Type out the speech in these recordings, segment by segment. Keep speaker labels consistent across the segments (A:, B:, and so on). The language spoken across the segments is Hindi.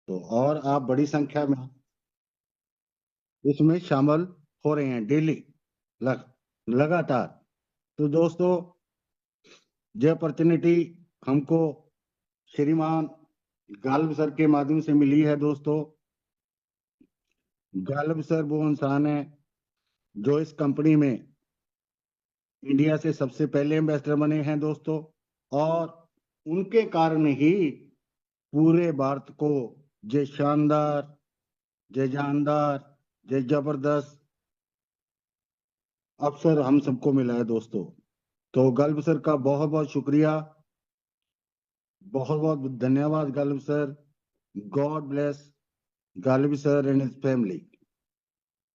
A: तो और आप बड़ी संख्या में इसमें शामिल हो रहे हैं डेली लगातार। तो दोस्तों, ये अपॉर्चुनिटी हमको श्रीमान गालिब सर के माध्यम से मिली है दोस्तों। गालिब सर वो इंसान है जो इस कंपनी में इंडिया से सबसे पहले एम्बेसडर बने हैं दोस्तों। और उनके कारण ही पूरे भारत को ये शानदार, ये जानदार, ये जबरदस्त अवसर हम सबको मिला है दोस्तों। तो गालिब सर का बहुत बहुत शुक्रिया, बहुत बहुत धन्यवाद Ghalib sir. God bless Ghalib sir and his family.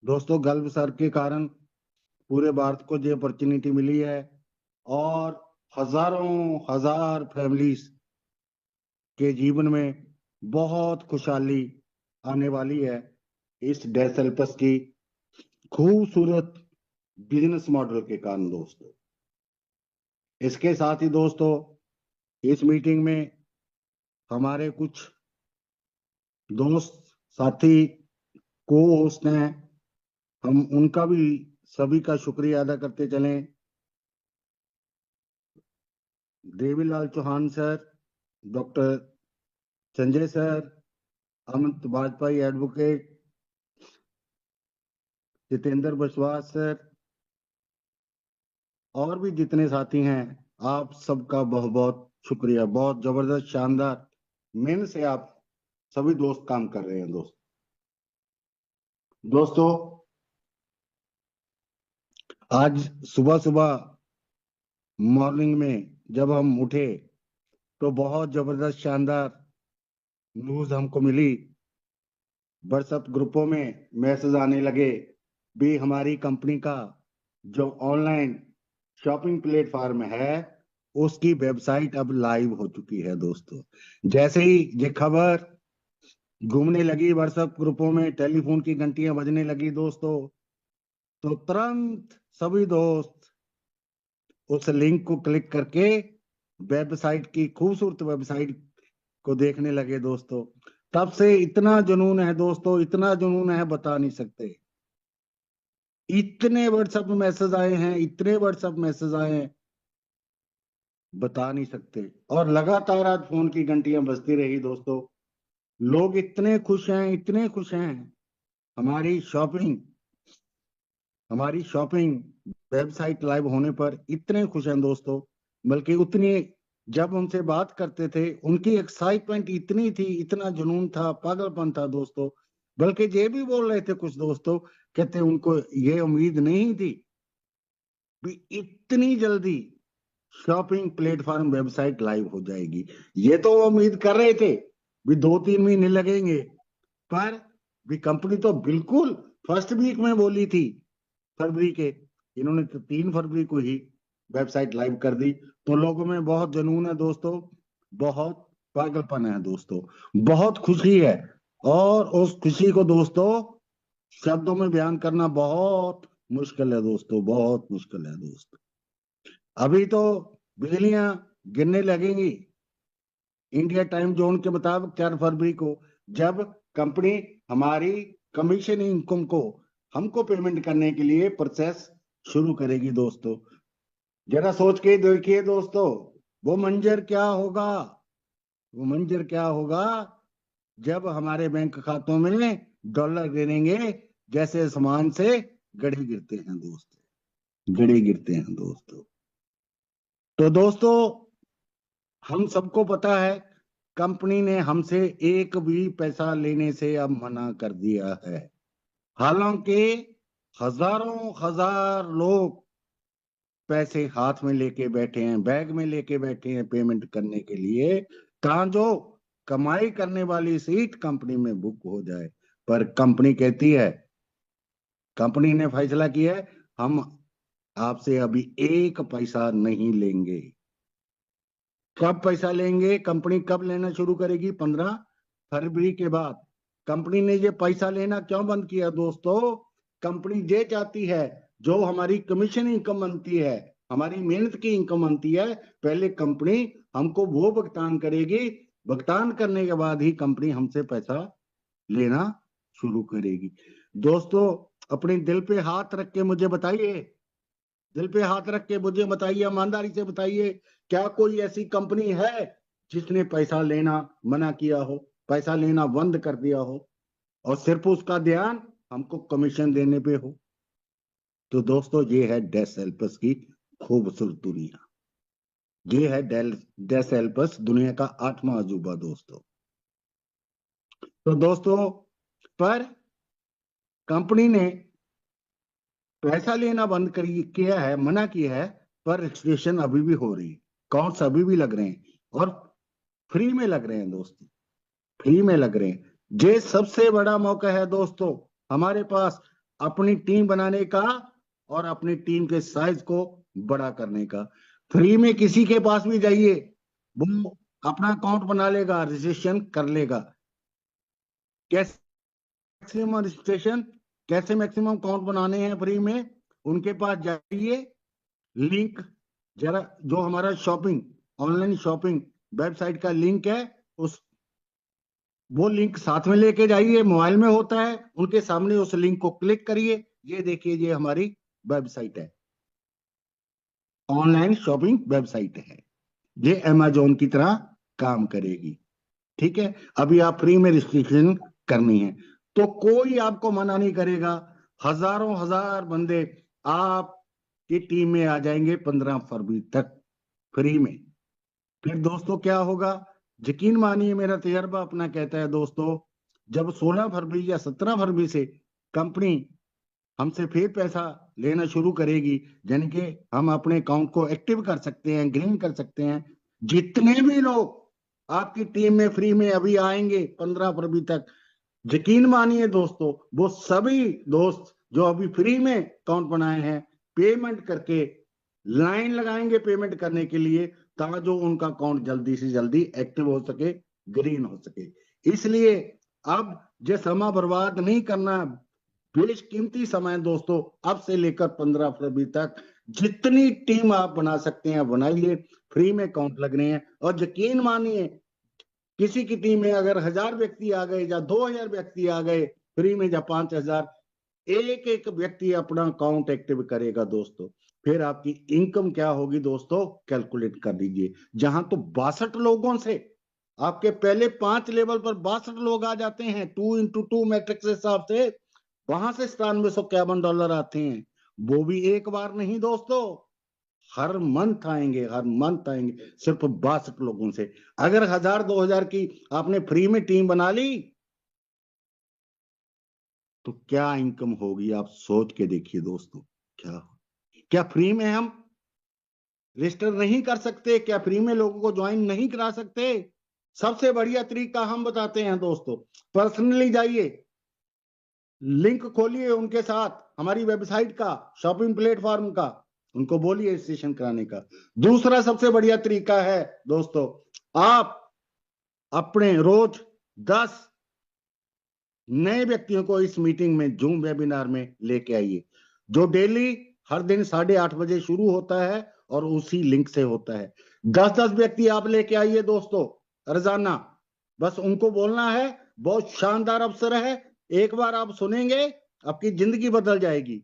A: दोस्तों, गालिब सर के कारण पूरे भारत को ये अपॉर्चुनिटी मिली है और हजारों हजार फैमिलीज के जीवन में बहुत खुशहाली आने वाली है इस डेसल्पस की खूबसूरत बिजनेस मॉडल के कारण दोस्तों। इसके साथ ही दोस्तों, इस मीटिंग में हमारे कुछ दोस्त साथी को होस्ट हैं, हम उनका भी सभी का शुक्रिया अदा करते चलें। Devilal Chauhan sir, doctor Sanjay sir, Amit Vajpayee advocate, Jitendra Biswas sir, और भी जितने साथी हैं, आप सबका बहुत बहुत शुक्रिया। बहुत जबरदस्त शानदार मेहनत से आप सभी दोस्त काम कर रहे हैं दोस्तों, आज सुबह सुबह मॉर्निंग में जब हम उठे तो बहुत जबरदस्त शानदार न्यूज हमको मिली। व्हाट्सएप ग्रुपों में मैसेज आने लगे भी हमारी कंपनी का जो ऑनलाइन शॉपिंग प्लेटफॉर्म है उसकी वेबसाइट अब लाइव हो चुकी है दोस्तों। जैसे ही ये खबर घूमने लगी व्हाट्सएप ग्रुपों में, टेलीफोन की घंटियां बजने लगी दोस्तों, तो तुरंत सभी दोस्त उस लिंक को क्लिक करके वेबसाइट की खूबसूरत वेबसाइट को देखने लगे दोस्तों। तब से इतना जुनून है दोस्तों, इतना जुनून है बता नहीं सकते। इतने व्हाट्सएप मैसेज आए हैं, इतने व्हाट्सएप मैसेज आए हैं, बता नहीं सकते। और लगातार आज फोन की घंटियां बजती रही दोस्तों। लोग इतने खुश हैं, इतने खुश हैं। हमारी शॉपिंग हमारी शॉपिंग वेबसाइट लाइव होने पर इतने खुश हैं दोस्तों, बल्कि उतनी जब उनसे बात करते थे उनकी एक्साइटमेंट इतनी थी, इतना जुनून था, पागलपन था दोस्तों। बल्कि ये भी बोल रहे थे कुछ दोस्तों, कहते उनको ये उम्मीद नहीं थी भी इतनी जल्दी शॉपिंग प्लेटफॉर्म वेबसाइट लाइव हो जाएगी। ये तो वो उम्मीद कर रहे थे भी 2-3 महीने लगेंगे, पर भी कंपनी तो बिल्कुल फर्स्ट वीक में बोली थी, फरवरी के। इन्होंने तो 3 फरवरी को ही वेबसाइट लाइव कर दी। तो लोगों में बहुत जुनून है दोस्तों, बहुत पागलपन है दोस्तों, बहुत खुशी है। और उस खुशी को दोस्तों शब्दों में बयान करना बहुत मुश्किल है दोस्तों, बहुत मुश्किल है दोस्तों। अभी तो बिजलियां गिरने लगेंगी इंडिया टाइम जोन के मुताबिक 4 फरवरी को, जब कंपनी हमारी कमीशन इनकम को हमको पेमेंट करने के लिए प्रोसेस शुरू करेगी दोस्तों। जरा सोच के देखिए दोस्तों, वो मंजर क्या होगा, वो मंजर क्या होगा जब हमारे बैंक खातों में डॉलर गिरेंगे जैसे आसमान से गड़े गिरते हैं दोस्तों, गड़े गिरते हैं दोस्तों। तो दोस्तों, हम सबको पता है कंपनी ने हमसे एक भी पैसा लेने से अब मना कर दिया है। हालांकि हजारों हजार लोग पैसे हाथ में लेके बैठे हैं, बैग में लेके बैठे हैं पेमेंट करने के लिए, जो कमाई करने वाली सीट कंपनी में बुक हो जाए। पर कंपनी कहती है, कंपनी ने फैसला किया है, हम आपसे अभी एक पैसा नहीं लेंगे। कब पैसा लेंगे? कंपनी कब लेना शुरू करेगी? 15 फरवरी के बाद। कंपनी ने ये पैसा लेना क्यों बंद किया दोस्तों? कंपनी ये चाहती है जो हमारी कमीशन इनकम बनती है, हमारी मेहनत की इनकम बनती है, पहले कंपनी हमको वो भुगतान करेगी भुगतान करने के बाद ही कंपनी हमसे पैसा लेना शुरू करेगी। दोस्तों, अपने दिल पे हाथ रख के मुझे बताइए, दिल पे हाथ रख के मुझे बताइए, ईमानदारी से बताइए, क्या कोई ऐसी कंपनी है जिसने पैसा लेना मना किया हो, पैसा लेना बंद कर दिया हो, और सिर्फ उसका ध्यान हमको कमीशन देने पे हो? तो दोस्तों, ये है डेस एल्पस की खूबसूरत दुनिया। ये है डेस एल्पस दुनिया का 8वां अजूबा दोस्तों। तो दोस्तों, पर कंपनी ने पैसा लेना बंद किया है, मना किया है, पर रजिस्ट्रेशन अभी भी हो रही है, अकाउंट्स अभी भी लग रहे हैं, और फ्री में लग रहे हैं दोस्तों, फ्री में लग रहे हैं। ये सबसे बड़ा मौका है दोस्तों हमारे पास अपनी टीम बनाने का और अपनी टीम के साइज को बड़ा करने का। फ्री में किसी के पास भी जाइए, वो अपना अकाउंट बना लेगा, रजिस्ट्रेशन कर लेगा। कैसे मैक्सिमम रजिस्ट्रेशन, कैसे मैक्सिमम अकाउंट बनाने हैं फ्री में? उनके पास जाइए, लिंक जरा, जो हमारा शॉपिंग, ऑनलाइन शॉपिंग वेबसाइट का लिंक है, उस वो लिंक साथ में लेके जाइए, मोबाइल में होता है, उनके सामने उस लिंक को क्लिक करिए। ये देखिए, ये हमारी वेबसाइट है, ऑनलाइन शॉपिंग वेबसाइट है, ये अमेजोन की तरह काम करेगी। ठीक है, अभी आप फ्री में रजिस्ट्रेशन करनी है तो कोई आपको मना नहीं करेगा। हजारों हजार बंदे आपकी टीम में आ जाएंगे 15 फरवरी तक फ्री में। फिर दोस्तों क्या होगा? यकीन मानिए, मेरा तजर्बा अपना कहता है दोस्तों, जब 16 फरवरी या 17 फरवरी से कंपनी हमसे फिर पैसा लेना शुरू करेगी, यानी कि हम अपने अकाउंट को एक्टिव कर सकते हैं, ग्रीन कर सकते हैं, जितने भी लोग आपकी टीम में फ्री में अभी आएंगे 15 फरवरी तक, यकीन मानिए दोस्तों, वो सभी दोस्त जो अभी फ्री में अकाउंट बनाए हैं, पेमेंट करके लाइन लगाएंगे पेमेंट करने के लिए, ताकि जो उनका अकाउंट जल्दी से जल्दी एक्टिव हो सके, ग्रीन हो सके। इसलिए अब ये समय बर्बाद नहीं करना, बेशकीमती समय दोस्तों, अब से लेकर 15 फरवरी तक जितनी टीम आप बना सकते हैं बनाइए, फ्री में अकाउंट लग रहे हैं। और यकीन मानिए, किसी की टीम में अगर 1000 व्यक्ति आ गए या 2000 व्यक्ति आ गए फ्री में, या 5000, एक एक व्यक्ति अपना अकाउंट एक्टिव करेगा दोस्तों, फिर आपकी इनकम क्या होगी दोस्तों, कैलकुलेट कर लीजिए। जहां तो 62 लोगों से आपके पहले 5 लेवल पर 62 लोग आ जाते हैं 2x2 मैट्रिक्स हिसाब से, वहां से $9751 आते हैं। वो भी एक बार नहीं दोस्तों, हर मंथ आएंगे, हर मंथ आएंगे, सिर्फ 62 लोगों से। अगर 1000-2000 की आपने फ्री में टीम बना ली तो क्या इनकम होगी, आप सोच के देखिए दोस्तों। क्या फ्री में हम रजिस्टर नहीं कर सकते? क्या फ्री में लोगों को ज्वाइन नहीं करा सकते? सबसे बढ़िया तरीका हम बताते हैं दोस्तों, पर्सनली जाइए, लिंक खोलिए उनके साथ हमारी वेबसाइट का, शॉपिंग प्लेटफॉर्म का, उनको बोलिए रजिस्ट्रेशन कराने का। दूसरा सबसे बढ़िया तरीका है दोस्तों, आप अपने रोज 10 नए व्यक्तियों को इस मीटिंग में, जूम वेबिनार में लेके आइए, जो डेली हर दिन 8:30 बजे शुरू होता है और उसी लिंक से होता है। 10-10 व्यक्ति आप लेके आइए दोस्तों रोजाना, बस उनको बोलना है, बहुत शानदार अवसर है, एक बार आप सुनेंगे आपकी जिंदगी बदल जाएगी।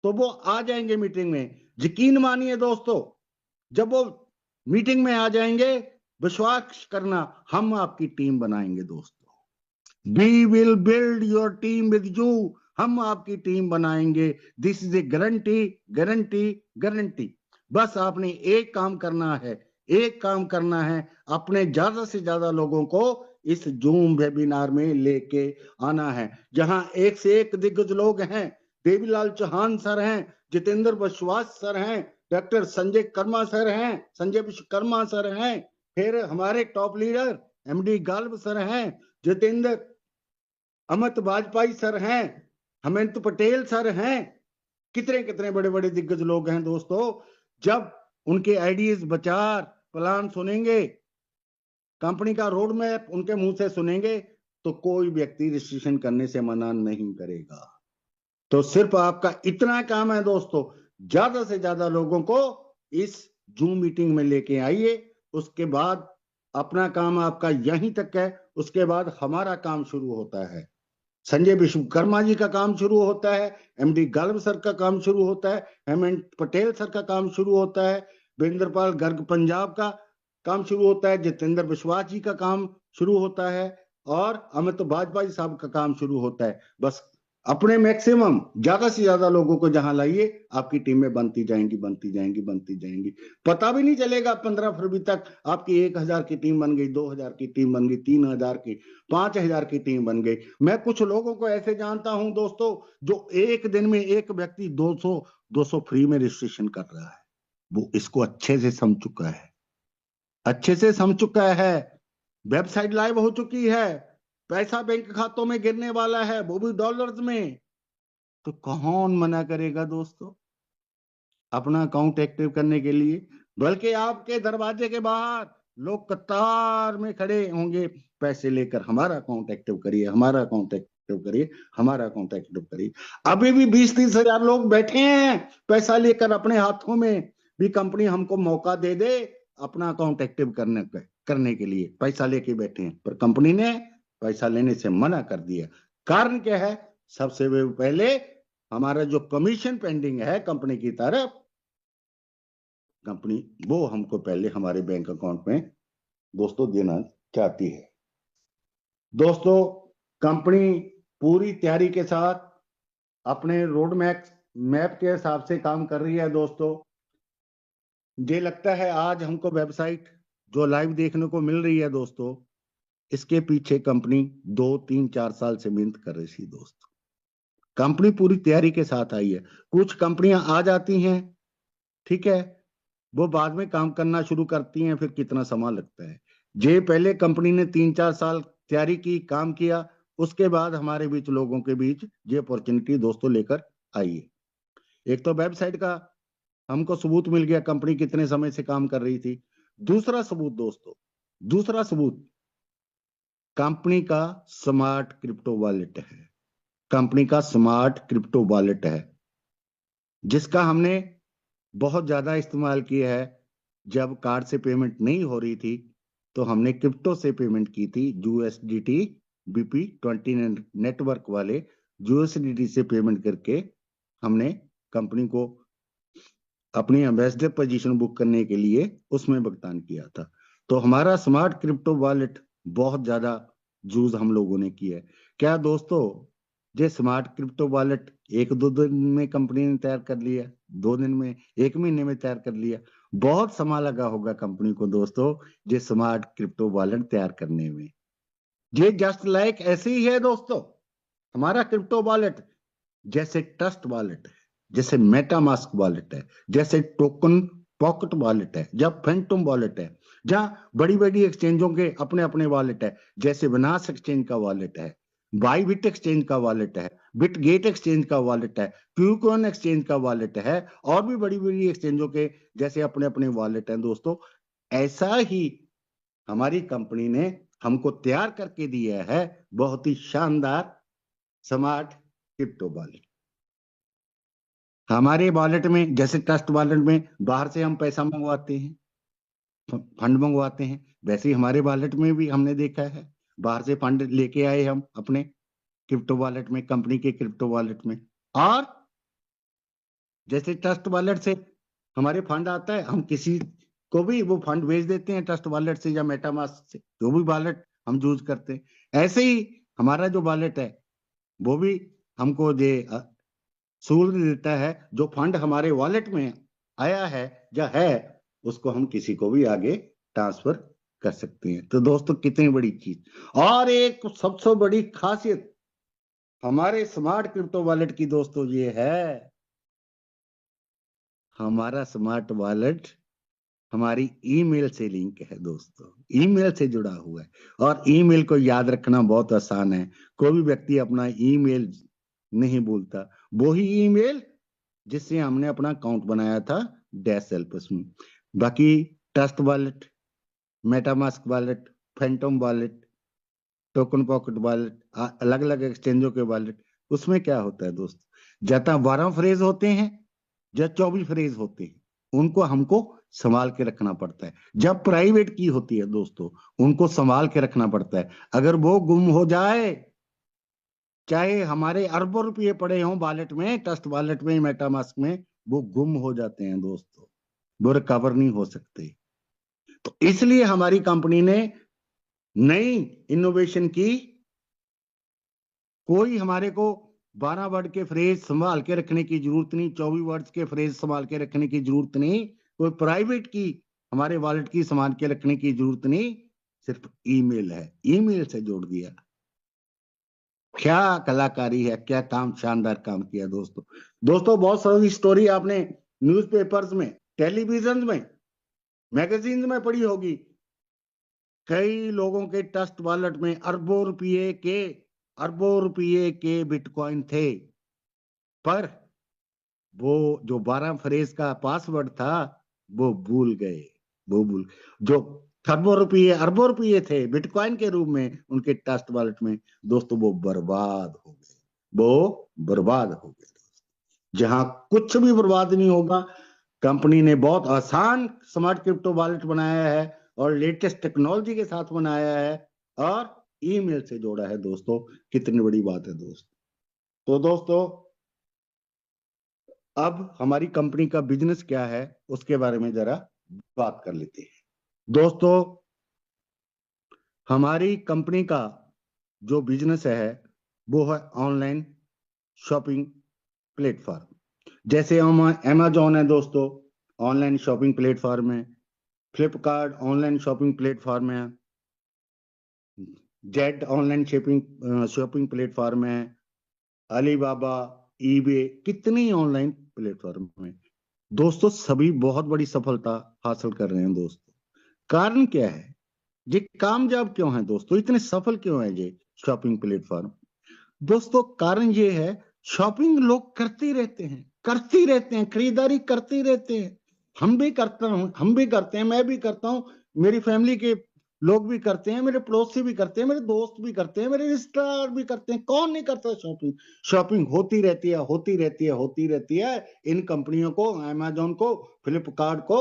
A: तो वो आ जाएंगे मीटिंग में। यकीन मानिए दोस्तों, जब वो मीटिंग में आ जाएंगे, विश्वास करना, हम आपकी टीम बनाएंगे दोस्तों। We will build your team with you, हम आपकी टीम बनाएंगे। This is a guarantee, guarantee, guarantee. बस आपने एक काम करना है, एक काम करना है, अपने ज्यादा से ज्यादा लोगों को इस जूम वेबिनार में लेके आना है, जहां एक से एक दिग्गज लोग हैं। देवीलाल चौहान सर हैं, जितेंद्र विश्वास सर हैं, डॉक्टर संजय कर्मा सर हैं, संजय विश्वकर्मा सर हैं, फिर हमारे टॉप लीडर एमडी गाल्ब सर हैं, जितेंद्र अमित वाजपेयी सर हैं, हेमंत पटेल सर हैं, कितने कितने बड़े बड़े दिग्गज लोग हैं दोस्तों। जब उनके आइडियाज, विचार, प्लान सुनेंगे, कंपनी का रोड मैप उनके मुंह से सुनेंगे, तो कोई व्यक्ति रजिस्ट्रेशन करने से मना नहीं करेगा। तो सिर्फ आपका इतना काम है दोस्तों, ज्यादा से ज्यादा लोगों को इस जूम मीटिंग में लेके आइए। उसके बाद अपना काम आपका यहीं तक है, उसके बाद हमारा काम शुरू होता है। संजय विश्वकर्मा जी का काम शुरू होता है, एमडी गाल्व सर का काम शुरू होता है, हेमंत पटेल सर का काम शुरू होता है, वीरेंद्रपाल गर्ग पंजाब का काम शुरू होता है, जितेंद्र विश्वास जी का काम शुरू होता है, और अमित वाजपेयी साहब का काम शुरू होता है। बस अपने मैक्सिमम ज्यादा से ज्यादा लोगों को जहां लाइए, आपकी टीमें बनती जाएंगी, बनती जाएंगी, बनती जाएंगी। पता भी नहीं चलेगा 15 फरवरी तक आपकी 1000 की टीम बन गई, 2000 की टीम बन गई, 3000 की, 5000 की टीम बन गई। मैं कुछ लोगों को ऐसे जानता हूं दोस्तों, जो एक दिन में एक व्यक्ति 200 फ्री में रजिस्ट्रेशन कर रहा है। वो इसको अच्छे से समझ चुका है, अच्छे से समझ चुका है। वेबसाइट लाइव हो चुकी है, पैसा बैंक खातों में गिरने वाला है, वो भी डॉलर्स में। तो कौन मना करेगा दोस्तों अपना अकाउंट एक्टिव करने के लिए? बल्कि आपके दरवाजे के बाहर लोग कतार में खड़े होंगे पैसे लेकर, हमारा अकाउंट एक्टिव करिए, हमारा अकाउंट एक्टिव करिए, हमारा अकाउंट एक्टिव करिए। अभी भी 20-30 हजार लोग बैठे हैं पैसा लेकर अपने हाथों में, भी कंपनी हमको मौका दे दे अपना अकाउंट एक्टिव करने के लिए पैसा लेके बैठे हैं, पर कंपनी ने पैसा लेने से मना कर दिया। कारण क्या है? सबसे पहले हमारा जो कमीशन पेंडिंग है कंपनी की तरफ, कंपनी वो हमको पहले हमारे बैंक अकाउंट में दोस्तों देना चाहती है। दोस्तों कंपनी पूरी तैयारी के साथ अपने रोड मैप के हिसाब से काम कर रही है। दोस्तों मुझे लगता है आज हमको वेबसाइट जो लाइव देखने को मिल रही है दोस्तों, इसके पीछे कंपनी 2-3-4 साल से मेहनत कर रही थी दोस्तों। कंपनी पूरी तैयारी के साथ आई है। कुछ कंपनियां आ जाती हैं, ठीक है, वो बाद में काम करना शुरू करती हैं, फिर कितना समय लगता है। जे पहले कंपनी ने 3-4 साल तैयारी की, काम किया, उसके बाद हमारे बीच लोगों के बीच ये अपॉर्चुनिटी दोस्तों लेकर आई है। एक तो वेबसाइट का हमको सबूत मिल गया कंपनी कितने समय से काम कर रही थी। दूसरा सबूत दोस्तों, दूसरा सबूत कंपनी का स्मार्ट क्रिप्टो वॉलेट है। कंपनी का स्मार्ट क्रिप्टो वॉलेट है, जिसका हमने बहुत ज्यादा इस्तेमाल किया है। जब कार्ड से पेमेंट नहीं हो रही थी तो हमने क्रिप्टो से पेमेंट की थी, यूएसडीटी BP20 नेटवर्क वाले यूएसडीटी से पेमेंट करके हमने कंपनी को अपनी एम्बेसडर पोजीशन बुक करने के लिए उसमें भुगतान किया था। तो हमारा स्मार्ट क्रिप्टो वॉलेट बहुत ज्यादा यूज हम लोगों ने किया है। क्या दोस्तों ये स्मार्ट क्रिप्टो वॉलेट 1-2 दिन में कंपनी ने तैयार कर लिया, 2 दिन में, 1 महीने में तैयार कर लिया? बहुत समय लगा होगा कंपनी को दोस्तों ये स्मार्ट क्रिप्टो वॉलेट तैयार करने में। ये जस्ट लाइक ऐसे ही है दोस्तों हमारा क्रिप्टो वॉलेट, जैसे ट्रस्ट वॉलेट है, जैसे मेटामास्क वॉलेट है, जैसे टोकन पॉकेट वॉलेट है, जब फैंटम वॉलेट है, जहाँ बड़ी बड़ी एक्सचेंजों के अपने अपने वॉलेट है, जैसे विनाश एक्सचेंज का वॉलेट है, बाईबिट एक्सचेंज का वॉलेट है, बिटगेट एक्सचेंज का वॉलेट है, क्यूकॉइन एक्सचेंज का वॉलेट है, और भी बड़ी बड़ी एक्सचेंजों के जैसे अपने अपने वॉलेट हैं दोस्तों। ऐसा ही हमारी कंपनी ने हमको तैयार करके दिया है बहुत ही शानदार स्मार्ट क्रिप्टो वॉलेट। हमारे वॉलेट में जैसे ट्रस्ट वॉलेट में बाहर से हम पैसा मंगवाते हैं, फंड मंगवाते हैं, वैसे ही हमारे वॉलेट में भी हमने देखा है बाहर से फंड लेके आए हम अपने क्रिप्टो वॉलेट में, कंपनी के क्रिप्टो वॉलेट में। और जैसे ट्रस्ट वॉलेट से हमारे फंड आता है, हम किसी को भी वो फंड भेज देते हैं ट्रस्ट वॉलेट से या मेटामास्क से, जो भी वॉलेट हम यूज करते हैं। ऐसे ही हमारा जो वॉलेट है वो भी हमको ये सहूलत देता है, जो फंड हमारे वॉलेट में आया है या है उसको हम किसी को भी आगे ट्रांसफर कर सकते हैं। तो दोस्तों कितनी बड़ी चीज। और एक सबसे बड़ी खासियत हमारे स्मार्ट क्रिप्टो वॉलेट की दोस्तों ये है, हमारा स्मार्ट वॉलेट हमारी ईमेल से लिंक है दोस्तों, ईमेल से जुड़ा हुआ है। और ईमेल को याद रखना बहुत आसान है, कोई भी व्यक्ति अपना ईमेल नहीं भूलता, वही ईमेल जिससे हमने अपना अकाउंट बनाया था डैश एल्पस में। बाकी trust wallet, MetaMask wallet, Phantom wallet, token pocket wallet, अलग अलग एक्सचेंजों के वॉलेट, उसमें क्या होता है दोस्त, जहाँ 12 फ्रेज होते हैं या 24 फ्रेज होते हैं, उनको हमको संभाल के रखना पड़ता है। जब प्राइवेट की होती है दोस्तों, उनको संभाल के रखना पड़ता है। अगर वो गुम हो जाए, चाहे हमारे अरबों रुपये पड़े हों वॉलेट में, ट्रस्ट वॉलेट में, मेटामास्क में, वो गुम हो जाते हैं दोस्तों, वो रिकवर नहीं हो सकते। तो इसलिए हमारी कंपनी ने नई इनोवेशन की। कोई हमारे को 12 वर्ड के फ्रेज संभाल के रखने की जरूरत नहीं, 24 वर्ड्स के फ्रेज संभाल के रखने की जरूरत नहीं, कोई प्राइवेट की हमारे वॉलेट की संभाल के रखने की जरूरत नहीं, सिर्फ ईमेल है, ईमेल से जोड़ दिया। क्या कलाकारी है, क्या काम, शानदार काम किया दोस्तों। दोस्तों बहुत सारी स्टोरी आपने न्यूज़पेपर्स में, टेलीविजन में, मैगजीन में पढ़ी होगी। कई लोगों के ट्रस्ट वॉलेट में अरबों रुपये के बिटकॉइन थे, पर वो जो 12 फ्रेज का पासवर्ड था वो भूल गए। जो अरबों रुपये थे बिटकॉइन के रूप में उनके ट्रस्ट वॉलेट में, दोस्तों वो बर्बाद हो गए, वो बर्बाद हो गए। जहां कुछ भी बर्बाद नहीं होगा, कंपनी ने बहुत आसान स्मार्ट क्रिप्टो वॉलेट बनाया है और लेटेस्ट टेक्नोलॉजी के साथ बनाया है और ईमेल से जोड़ा है दोस्तों। कितनी बड़ी बात है दोस्तों। तो दोस्तों अब हमारी कंपनी का बिजनेस क्या है उसके बारे में जरा बात कर लेते हैं दोस्तों। हमारी कंपनी का जो बिजनेस है वो है ऑनलाइन शॉपिंग प्लेटफॉर्म। जैसे हम अमेजोन है दोस्तों, ऑनलाइन शॉपिंग प्लेटफॉर्म है। फ्लिपकार्ट ऑनलाइन शॉपिंग प्लेटफॉर्म है। जेट ऑनलाइन शॉपिंग प्लेटफॉर्म है। अलीबाबा, ईबे, कितनी ऑनलाइन प्लेटफॉर्म है दोस्तों। सभी बहुत बड़ी सफलता हासिल कर रहे हैं दोस्तों। कारण क्या है, ये कामयाब क्यों है दोस्तों, इतने सफल क्यों है ये शॉपिंग प्लेटफॉर्म। दोस्तों कारण ये है, शॉपिंग लोग करते रहते हैं, खरीदारी करते रहते हैं। हम भी करते हैं, मैं भी करता हूं, मेरी फैमिली के लोग भी करते हैं, मेरे पड़ोसी भी करते हैं, मेरे दोस्त भी करते हैं, मेरे रिश्तेदार भी करते हैं। कौन नहीं करता शॉपिंग। शॉपिंग होती रहती है, होती रहती है। इन कंपनियों को, अमेजोन को, फ्लिपकार्ट को,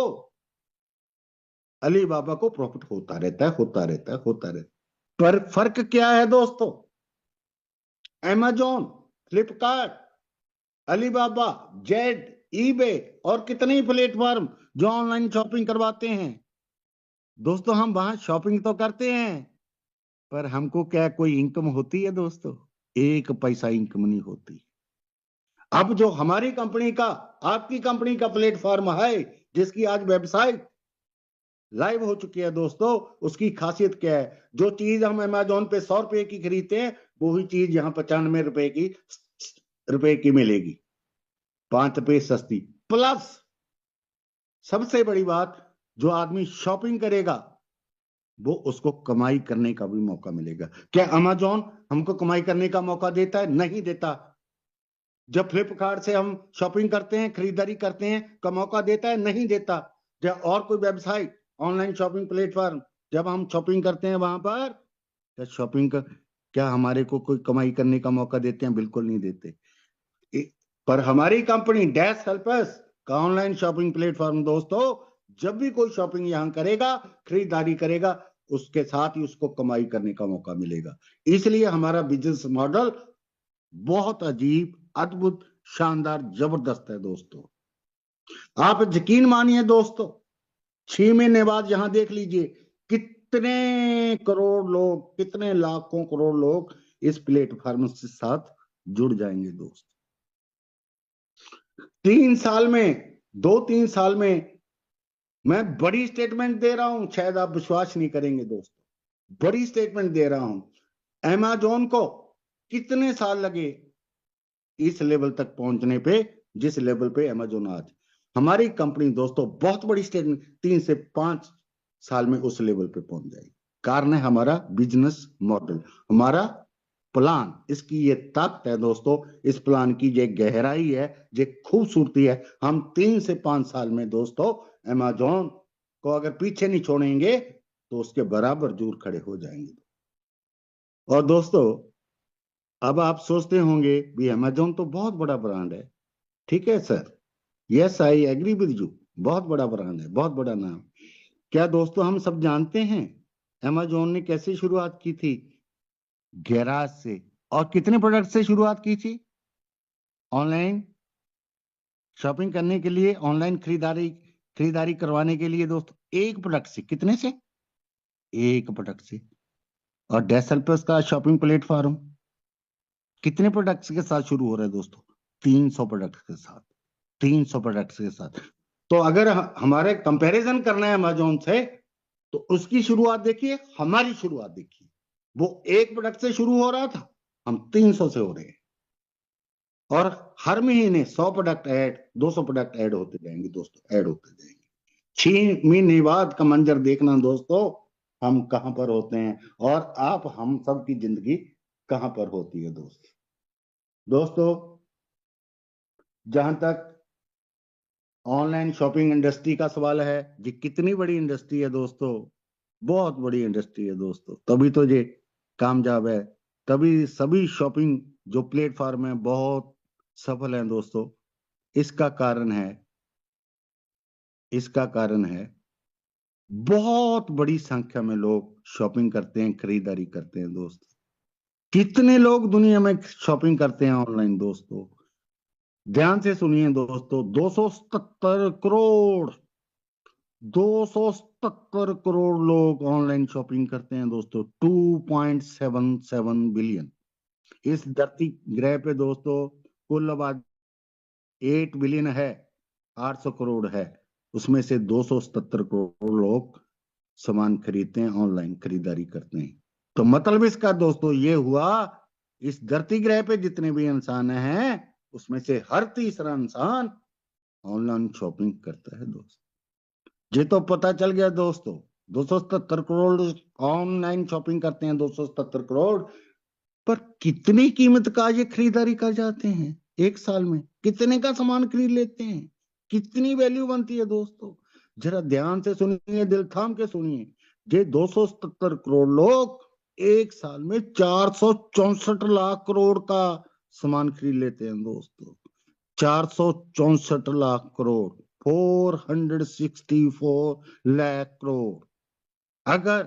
A: अलीबाबा को प्रॉफिट होता रहता है, होता रहता है। पर फर्क क्या है दोस्तों, Amazon, Flipkart, Alibaba, Z, eBay और कितने ही प्लेटफॉर्म जो ऑनलाइन शॉपिंग करवाते हैं दोस्तों, हम वहां शॉपिंग तो करते हैं, पर हमको क्या कोई इनकम होती है दोस्तों। एक पैसा इनकम नहीं होती। अब जो हमारी कंपनी का, आपकी कंपनी का प्लेटफॉर्म है, जिसकी आज वेबसाइट लाइव हो चुकी है दोस्तों, उसकी खासियत क्या है। जो चीज हम अमेजोन पे 100 रुपए की खरीदते हैं, वही चीज यहाँ 95 रुपए की मिलेगी, 5 रुपए सस्ती। प्लस सबसे बड़ी बात, जो आदमी शॉपिंग करेगा वो उसको कमाई करने का भी मौका मिलेगा। क्या अमेजोन हमको कमाई करने का मौका देता है? नहीं देता। जब फ्लिपकार्ट से हम शॉपिंग करते हैं, खरीदारी करते हैं, का मौका देता है? नहीं देता। जब और कोई वेबसाइट, ऑनलाइन शॉपिंग प्लेटफॉर्म, जब हम शॉपिंग करते हैं वहां पर, क्या शॉपिंग का, क्या हमारे को कोई कमाई करने का मौका देते हैं? बिल्कुल नहीं देते। पर हमारी कंपनी डैश हेल्पर्स का ऑनलाइन शॉपिंग प्लेटफॉर्म दोस्तों, जब भी कोई शॉपिंग यहां करेगा, खरीदारी करेगा, उसके साथ ही उसको कमाई करने का मौका मिलेगा। इसलिए हमारा बिजनेस मॉडल बहुत अजीब, अद्भुत, शानदार, जबरदस्त है दोस्तों। आप यकीन मानिए दोस्तों, 6 महीने बाद यहां देख लीजिए कितने करोड़ लोग, कितने लाखों करोड़ लोग इस प्लेटफॉर्म के साथ जुड़ जाएंगे दोस्त। 3 साल में, 2-3 साल में, मैं बड़ी स्टेटमेंट दे रहा हूं, शायद आप विश्वास नहीं करेंगे दोस्तों, बड़ी स्टेटमेंट दे रहा हूं। अमेजोन को कितने साल लगे इस लेवल तक पहुंचने पे, जिस लेवल पे अमेजोन आज। हमारी कंपनी दोस्तों, बहुत बड़ी स्टेटमेंट, 3 से 5 साल में उस लेवल पे पहुंच जाएगी। कारण है हमारा बिजनेस मॉडल, हमारा प्लान, इसकी ये ताकत है दोस्तों, इस प्लान की ये गहराई है, ये खूबसूरती है। हम 3 से 5 साल में दोस्तों अमेजोन को अगर पीछे नहीं छोड़ेंगे तो उसके बराबर जरूर खड़े हो जाएंगे। और दोस्तों अब आप सोचते होंगे भी अमेजोन तो बहुत बड़ा ब्रांड है। ठीक है sir, yes I agree with you, बहुत बड़ा ब्रांड है, बहुत बड़ा नाम। क्या दोस्तों हम सब जानते हैं अमेजोन ने कैसे शुरुआत की थी? गैराज से। और कितने प्रोडक्ट से शुरुआत की थी? ऑनलाइन शॉपिंग करने के लिए, ऑनलाइन खरीदारी खरीदारी करवाने के लिए दोस्तों, एक प्रोडक्ट से। कितने से? एक प्रोडक्ट से। और डेसल पे उसका शॉपिंग प्लेटफॉर्म कितने प्रोडक्ट्स के साथ शुरू हो रहा है दोस्तों? 300 प्रोडक्ट्स के साथ। 300 प्रोडक्ट्स के साथ। तो अगर हमारे कंपैरिजन करना है अमेजोन से, तो उसकी शुरुआत देखिए, हमारी शुरुआत देखिए। वो एक प्रोडक्ट से शुरू हो रहा था, हम 300 से हो रहे हैं। और हर महीने 100 प्रोडक्ट ऐड, 200 प्रोडक्ट ऐड होते जाएंगे दोस्तों, ऐड होते जाएंगे। 6 महीने बाद का मंजर देखना दोस्तों, हम कहां पर होते हैं और आप हम सब की जिंदगी कहां पर होती है दोस्तों। जहां तक ऑनलाइन शॉपिंग इंडस्ट्री का सवाल है, ये कितनी बड़ी इंडस्ट्री है दोस्तों, बहुत बड़ी इंडस्ट्री है दोस्तों। तभी तो ये कामयाब है, तभी सभी शॉपिंग जो प्लेटफॉर्म है बहुत सफल है दोस्तों। इसका कारण है, इसका कारण है बहुत बड़ी संख्या में लोग शॉपिंग करते हैं, खरीदारी करते हैं दोस्तों। कितने लोग दुनिया में शॉपिंग करते हैं ऑनलाइन दोस्तों? ध्यान से सुनिए दोस्तों, 277 करोड़, 277 करोड़ लोग ऑनलाइन शॉपिंग करते हैं दोस्तों। 2.77 बिलियन इस धरती ग्रह पे दोस्तों। कुल आबादी 8 बिलियन है, 800 करोड़ है। उसमें से 277 करोड़ लोग सामान खरीदते हैं, ऑनलाइन खरीदारी करते हैं। तो मतलब इसका दोस्तों ये हुआ, इस धरती ग्रह पे जितने भी इंसान हैं, उसमें से हर तीसरा इंसान ऑनलाइन शॉपिंग करता है दोस्तों। ये तो पता चल गया दोस्तों। 277 करोड़ ऑनलाइन शॉपिंग करते हैं, 277 करोड़। पर कितनी कीमत का ये खरीदारी कर जाते हैं? एक साल में कितने का सामान खरीद लेते हैं? कितनी वैल्यू बनती है दोस्तों? जरा ध्यान से सुनिए, दिल थाम के सुनिए। ये 277 करोड़ लोग एक साल में 464 लाख करोड़ का सामान खरीद लेते हैं दोस्तों। 464 लाख करोड़, 464 लाख करोड़। अगर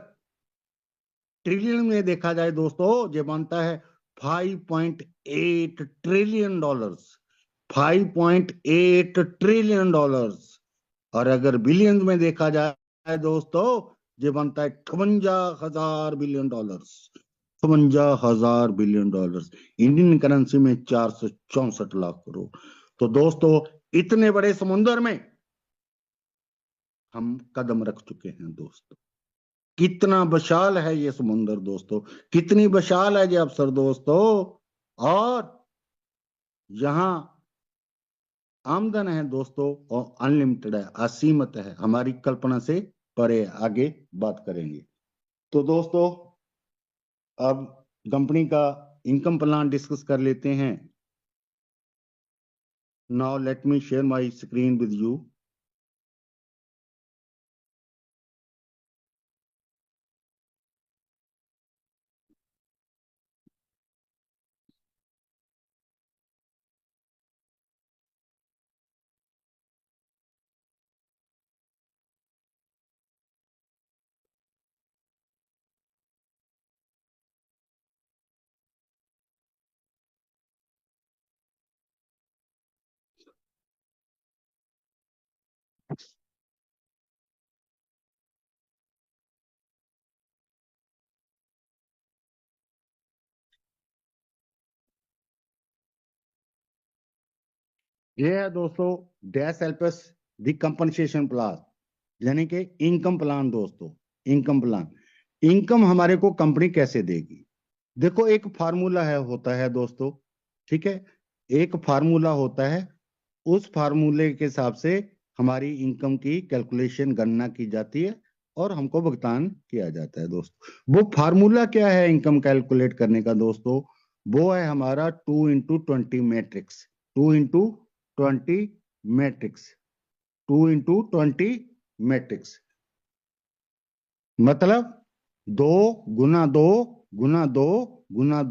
A: ट्रिलियन में देखा जाए दोस्तों, ये बनता है 5.8 ट्रिलियन डॉलर्स। 5.8 trillion dollars. और अगर बिलियन में देखा जाए दोस्तों, ये बनता है 52,000 billion dollars. 52,000 billion dollars. Indian currency में 464 लाख करोड़। तो दोस्तों, इतने बड़े समुद्र में हम कदम रख चुके हैं दोस्तों। कितना विशाल है ये समुंदर दोस्तों, कितनी विशाल है ये अवसर दोस्तों। और यहाँ आमदन है दोस्तों, और अनलिमिटेड है, असीमित है, हमारी कल्पना से परे। आगे बात करेंगे। तो दोस्तों, अब कंपनी का इनकम प्लान डिस्कस कर लेते हैं। Now let me share my screen with you. ये है दोस्तों dash helps the compensation plan, यानी कि इनकम प्लान दोस्तों। इनकम प्लान, इनकम हमारे को कंपनी कैसे देगी? देखो, एक फार्मूला है, होता है दोस्तों, ठीक है। एक फार्मूला होता है, उस फार्मूले के हिसाब से हमारी इनकम की कैलकुलेशन, गणना की जाती है और हमको भुगतान किया जाता है दोस्तों। वो फार्मूला क्या है इनकम कैलकुलेट करने का दोस्तों? वो है हमारा 2x20 matrix. 2x20 matrix. 2x20 matrix मतलब 2 गुना 2 गुना 2 गुना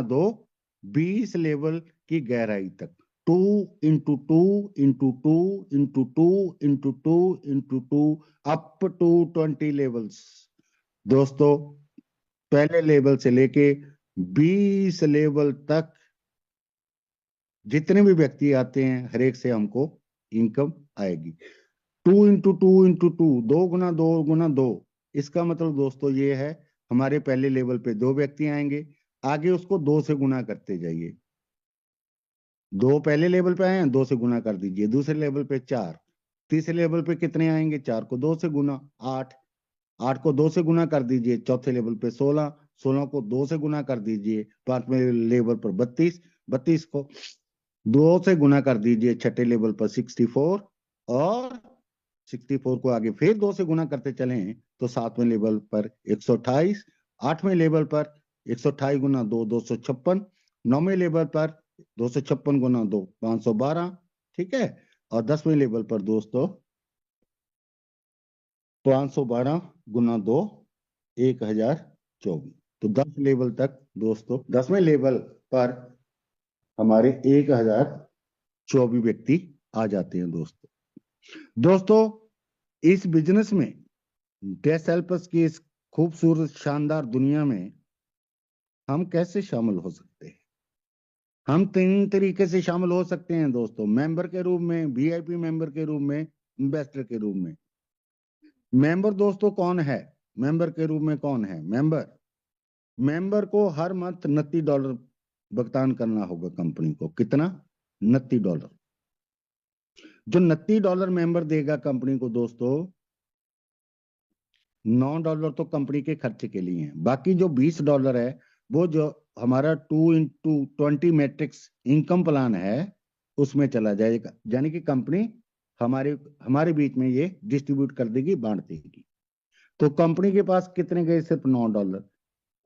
A: 2, 20 लेवल की गहराई तक। 2 into 2 into 2 into 2 into 2 into 2 up to 20 levels. दोस्तों पहले लेवल से लेके 20 लेवल तक जितने भी व्यक्ति आते हैं हर एक से हमको इनकम आएगी। 2 इंटू 2 इंटू 2, 2 गुना 2 गुना 2। इसका मतलब दोस्तों ये है हमारे पहले लेवल पे 2 व्यक्ति आएंगे, आगे उसको 2 से गुना करते जाइए। 2 पहले लेवल पे आए हैं, 2 से गुना कर दीजिए। दूसरे लेवल पे 4, तीसरे लेवल पे कितने आएंगे? 4 को 2 से गुना 8, 8 को 2 से गुना कर दीजिए। चौथे लेवल पे 16, 16 को 2 से गुना कर दीजिए। पांचवें लेवल पर 32, 32 को 2 से गुना कर दीजिए। छठे लेवल पर 64, और 64 को आगे फिर 2 से गुना करते चले तो सातवें लेवल पर 128, आठवें लेवल पर 128 गुना 2 256, नौवें लेवल पर 256 गुना 2 512, ठीक है। और 10वें लेवल पर दोस्तों 512 गुना 2 1024। तो 10 लेवल तक दोस्तों, 10वें लेवल पर हमारे 1024 व्यक्ति आ जाते हैं दोस्तों इस बिजनेस में, डेस हेल्पर्स की इस खूबसूरत शानदार दुनिया में हम कैसे शामिल हो सकते हैं? हम 3 तरीके से शामिल हो सकते हैं दोस्तों। मेंबर के रूप में, वीआईपी मेंबर के रूप में, इन्वेस्टर के रूप में। मेंबर दोस्तों कौन है? मेंबर के रूप में कौन है मेंबर को हर मंथ $29 भुगतान करना होगा कंपनी को। कितना? $29। जो $29 मेंबर देगा कंपनी को दोस्तों, $9 तो कंपनी के खर्चे के लिए है। बाकी जो $20 है वो जो हमारा 2x20 मैट्रिक्स इनकम प्लान है उसमें चला जाएगा। यानी कि कंपनी हमारे हमारे बीच में ये डिस्ट्रीब्यूट कर देगी, बांट देगी। तो कंपनी के पास कितने गए? सिर्फ $9।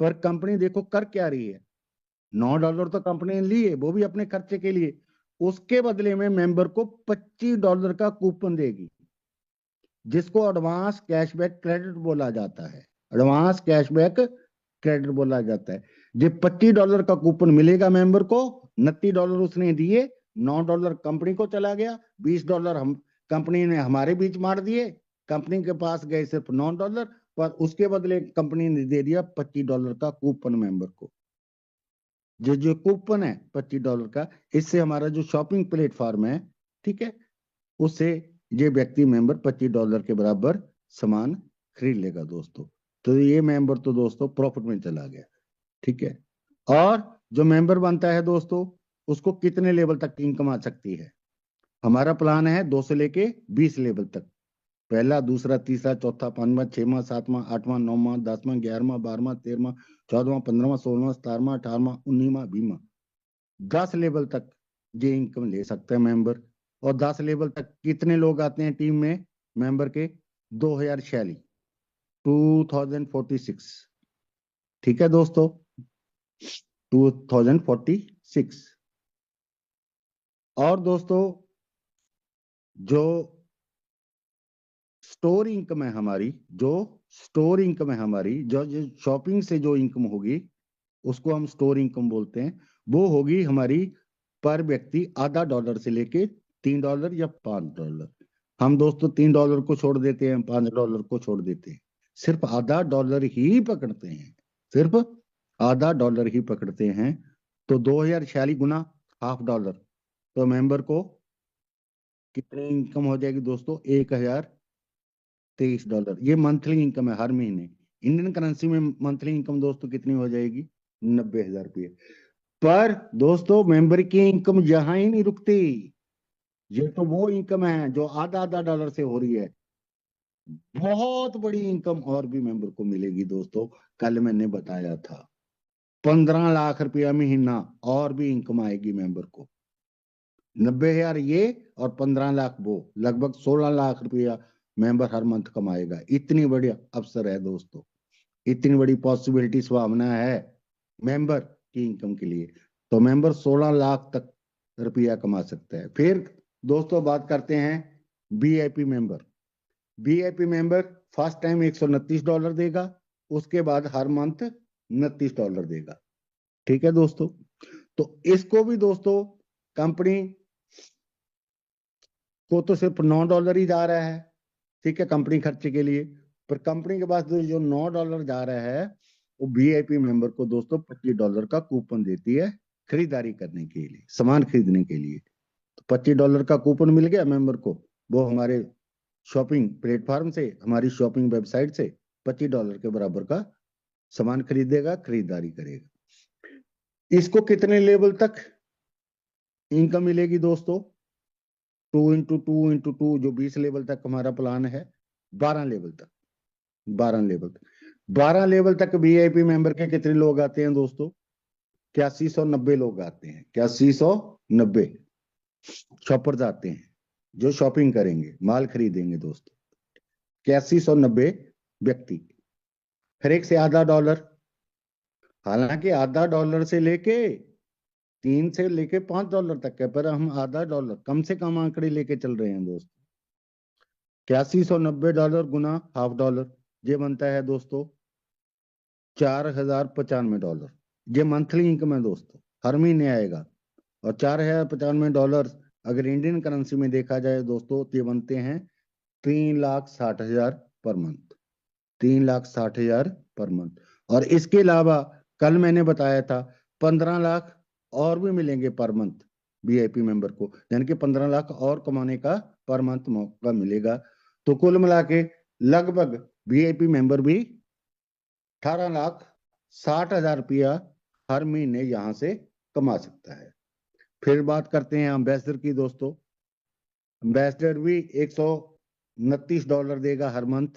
A: पर कंपनी देखो कर क्या रही है, $9 तो कंपनी ने लिए, वो भी अपने खर्चे के लिए। उसके बदले में मेंबर को $25 का कूपन देगी, जिसको एडवांस कैशबैक क्रेडिट बोला जाता है। एडवांस कैशबैक क्रेडिट बोला जाता है। जब $25 का कूपन मिलेगा मेंबर को, $29 उसने दिए, $9 कंपनी को चला गया, $20 हम कंपनी ने हमारे बीच मार दिए। कंपनी के पास गए सिर्फ $9, पर उसके बदले कंपनी ने दे दिया $25 का कूपन मेंबर को। जो कूपन है $25 का, इससे हमारा जो शॉपिंग प्लेटफॉर्म है, ठीक है, उससे ये व्यक्ति मेंबर $25 के बराबर सामान खरीद लेगा दोस्तों। तो ये मेंबर तो दोस्तों प्रॉफिट में चला गया, ठीक है। और जो मेंबर बनता है दोस्तों, उसको कितने लेवल तक इनकम आ सकती है? हमारा प्लान है 2 से लेके 20 लेवल तक। पहला, दूसरा, तीसरा, चौथा, पांचवा, छठवां, सातवां, आठवां, नौवां, 10वां, 11वां, 12वां, 13वां, 14वां, 15वां, 16वां, 17वां, 18वां, 19वां, 20वां, 10 लेवल तक ये इनकम ले सकते हैं मेंबर। और 10 लेवल तक कितने लोग आते हैं टीम में मेंबर के? 2046, ठीक है दोस्तों, 2046। और दोस्तों जो स्टोर इनकम है हमारी, जो शॉपिंग से जो इनकम होगी उसको हम स्टोर इनकम बोलते हैं। वो होगी हमारी पर व्यक्ति $0.5 से लेके $3 या $5। हम दोस्तों $3 को छोड़ देते हैं, $5 को छोड़ देते हैं, सिर्फ $0.5 ही पकड़ते हैं, सिर्फ $0.5 ही पकड़ते हैं। तो 2046 गुना $0.5, तो मेंबर को कितनी इनकम हो जाएगी दोस्तों? $1023। ये मंथली इनकम है हर महीने। इंडियन करेंसी में मंथली इनकम दोस्तों कितनी हो जाएगी? $90,000। पर दोस्तों मेंबर की इनकम यहां ही नहीं रुकती। ये तो वो इनकम है जो $0.5 से हो रही है। बहुत बड़ी इनकम और भी मेंबर को मिलेगी दोस्तों। कल मैंने बताया था 15 लाख रुपया महीना और भी इनकम आएगी मेंबर को। 90,000 ये और 15 लाख वो, लगभग 16 लाख रुपया मेंबर हर मंथ कमाएगा। इतनी बड़ी अवसर है दोस्तों, इतनी बड़ी पॉसिबिलिटी संभावना है मेंबर की इनकम के लिए। तो मेंबर 16 लाख तक रुपया कमा सकता है। फिर दोस्तों बात करते हैं VIP member. VIP member first time $129 देगा, उसके बाद हर मंथ $29 देगा, ठीक है दोस्तों। तो इसको भी दोस्तों कंपनी को तो सिर्फ $9 ही जा रहा है, ठीक है, कंपनी खर्चे के लिए। पर कंपनी के पास जो $9 जा रहा है, वो वीआईपी मेंबर को दोस्तों $25 का कूपन देती है खरीदारी करने के लिए, सामान खरीदने के लिए। तो $25 का कूपन मिल गया मेंबर को, वो हमारे शॉपिंग प्लेटफॉर्म से, हमारी शॉपिंग वेबसाइट से $25 के बराबर का सामान खरीदेगा, खरीदारी करेगा। इसको कितने लेवल तक इनकम मिलेगी दोस्तों? 2 × 2 × 2 जो 20 लेवल तक हमारा प्लान है, 12 लेवल तक, 12 लेवल तक, 12 लेवल तक वीआईपी मेंबर के कितने लोग आते हैं दोस्तों? 8190 लोग आते हैं, 8190 शॉपर्स आते हैं जो शॉपिंग करेंगे, माल खरीदेंगे दोस्तों। 8190 व्यक्ति, हर एक से $0.5। हालांकि $0.5 से लेके 3 से लेके $5 तक है, पर हम $0.5 कम से कम आंकड़े लेके चल रहे हैं दोस्तों। $8190 गुना $0.5, ये बनता है दोस्तों $4095। ये मंथली इनकम है दोस्तों, हर महीने आएगा। और $4095 अगर इंडियन करेंसी में देखा जाए दोस्तों, तो ये बनते हैं 3,60,000 पर मंथ, 3,60,000 पर मंथ। और इसके अलावा कल मैंने बताया था 15 लाख और भी मिलेंगे पर मंथ वीआईपी मेंबर को, यानी कि 15 लाख और कमाने का पर मंथ मौका मिलेगा। तो कुल मिला के लगभग वीआईपी मेंबर भी 18,60,000 रुपया हर महीने यहां से कमा सकता है। फिर बात करते हैं एम्बेसडर की दोस्तों। एम्बेसडर भी $129 देगा हर मंथ,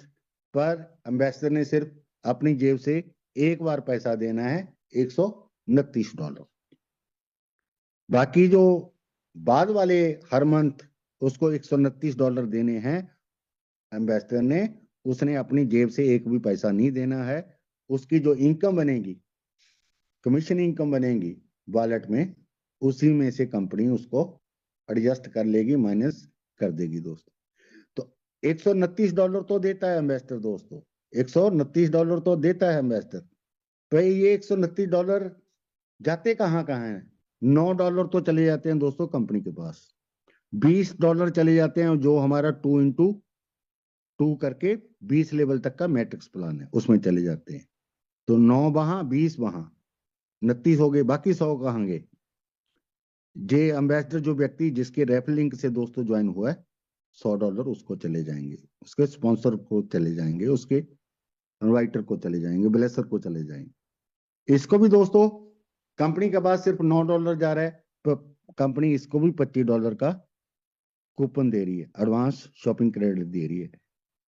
A: पर एम्बेसडर ने सिर्फ अपनी जेब से एक बार पैसा देना है, $129। बाकी जो बाद वाले हर मंथ उसको $129 देने हैं एम्बेसडर ने, उसने अपनी जेब से एक भी पैसा नहीं देना है। उसकी जो इनकम बनेगी, कमीशन इनकम बनेगी वॉलेट में, उसी में से कंपनी उसको एडजस्ट कर लेगी, माइनस कर देगी दोस्तों। तो $129 तो देता है एम्बेसडर दोस्तों, $129 तो देता है एम्बेसडर। तो ये $129 जाते कहाँ कहाँ हैं? $9 तो चले जाते हैं दोस्तों कंपनी के पास, $20 चले जाते हैं जो हमारा 2 × 2 करके 20 लेवल तक का मैट्रिक्स प्लान है, उसमें चले जाते हैं। तो 9 वहां, 20 वहां, 29 हो गए, बाकी 100 कहाँ गए? जे एम्बेसडर जो व्यक्ति जिसके रेफरल लिंक से दोस्तों ज्वाइन हुआ है, $100 उसको चले जाएंगे, उसके स्पॉन्सर को चले जाएंगे, उसके इनवाइटर को चले जाएंगे, ब्लेसर को चले जाएंगे। इसको भी दोस्तों कंपनी के पास सिर्फ $9 जा रहा है, तो कंपनी इसको भी $25 का कूपन दे रही है, एडवांस शॉपिंग क्रेडिट दे रही है।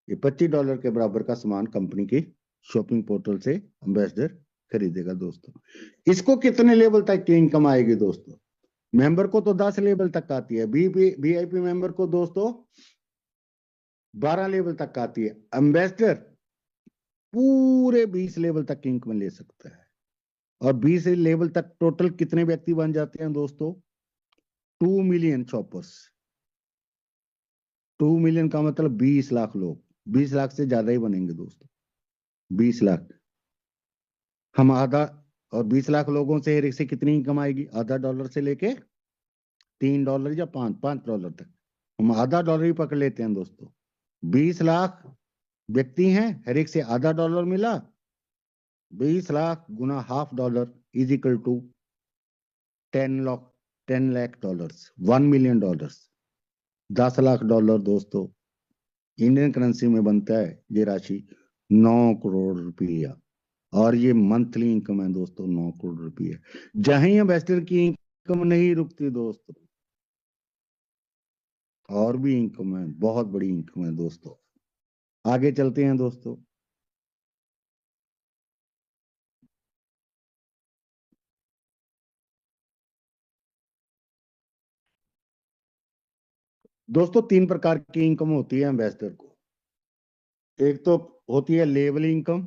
A: ये $25 के बराबर का सामान कंपनी के शॉपिंग पोर्टल से एम्बेसडर खरीदेगा दोस्तों। इसको कितने लेवल तक की इनकम आएगी दोस्तों? मेंबर को तो 10 लेवल तक आती है, वीआईपी मेंबर को दोस्तों 12 लेवल तक आती है, एम्बेसडर पूरे 20 लेवल तक की इनकम ले सकता है। और 20 लेवल तक टोटल कितने व्यक्ति बन जाते हैं दोस्तों? 2 मिलियन शॉपर्स। 2 मिलियन का मतलब 20 लाख लोग, 20 लाख से ज्यादा ही बनेंगे दोस्तों, 20 लाख। हम आधा, और 20 लाख लोगों से हर एक से कितनी इनकम आएगी? $0.5 से लेके $3 या $5 तक, हम $0.5 ही पकड़ लेते हैं दोस्तों। 20 लाख व्यक्ति हैं, हर एक से $0.5 मिला, 20 लाख गुना $0.5 is equal to 10 lakh, $10 lakh, $1 million, $10 lakh दोस्तों। इंडियन करेंसी में बनता है ये राशि 9 करोड़ रुपया, और ये मंथली इनकम है दोस्तों, 9 करोड़ रुपया। जहां इन्वेस्टर की इनकम नहीं रुकती दोस्तों, और भी इनकम है, बहुत बड़ी इनकम है दोस्तों। आगे चलते हैं दोस्तों। दोस्तों 3 प्रकार की इनकम होती है एम्बेसडर को। एक तो होती है लेवल इनकम,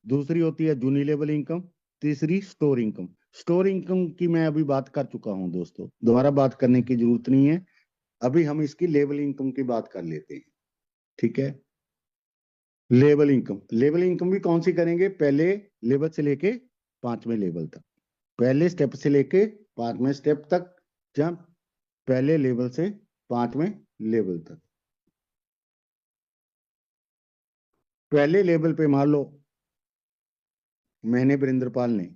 A: दूसरी होती है जूनी लेवल इनकम, तीसरी स्टोर इनकम। स्टोर इनकम की मैं अभी बात कर चुका हूं दोस्तों, दोबारा बात करने की जरूरत नहीं है। अभी हम इसकी लेवल इनकम की बात कर लेते हैं, ठीक है। लेवल इनकम, लेवल इनकम भी कौन सी करेंगे? पहले लेवल से लेके 5वें लेवल तक, पहले स्टेप से लेके 5वें स्टेप तक, जब पहले लेवल से 5वें लेवल तक। पहले लेवल पे मान लो मैंने वीरेंद्रपाल ने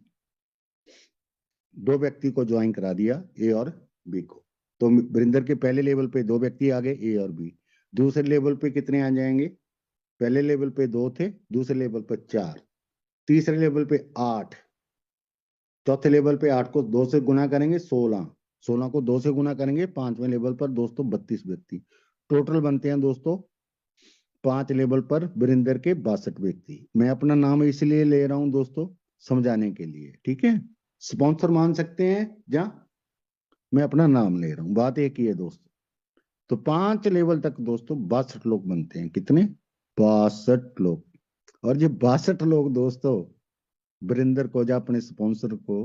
A: 2 व्यक्ति को ज्वाइन करा दिया, ए और बी को। तो वीरेंद्र के पहले लेवल पे 2 व्यक्ति आ गए, ए और बी। दूसरे लेवल पे कितने आ जाएंगे? पहले लेवल पे 2 थे, दूसरे लेवल पे 4, तीसरे लेवल पे 8, चौथे लेवल पे 8 को 2 से गुना करेंगे 16, 16 को 2 से गुना करेंगे 5वें लेवल पर दोस्तों 32 व्यक्ति। टोटल बनते हैं दोस्तों 5 लेवल पर वीरेंद्र के 62 व्यक्ति। मैं अपना नाम इसलिए ले रहा हूं दोस्तों समझाने के लिए, ठीक है। स्पॉन्सर मान सकते हैं या मैं अपना नाम ले रहा हूं, बात एक ही है दोस्तों। तो 5 लेवल तक दोस्तों 62 लोग बनते हैं। कितने? 62 लोग। और ये 62 लोग दोस्तों वीरेंद्र को या अपने स्पॉन्सर को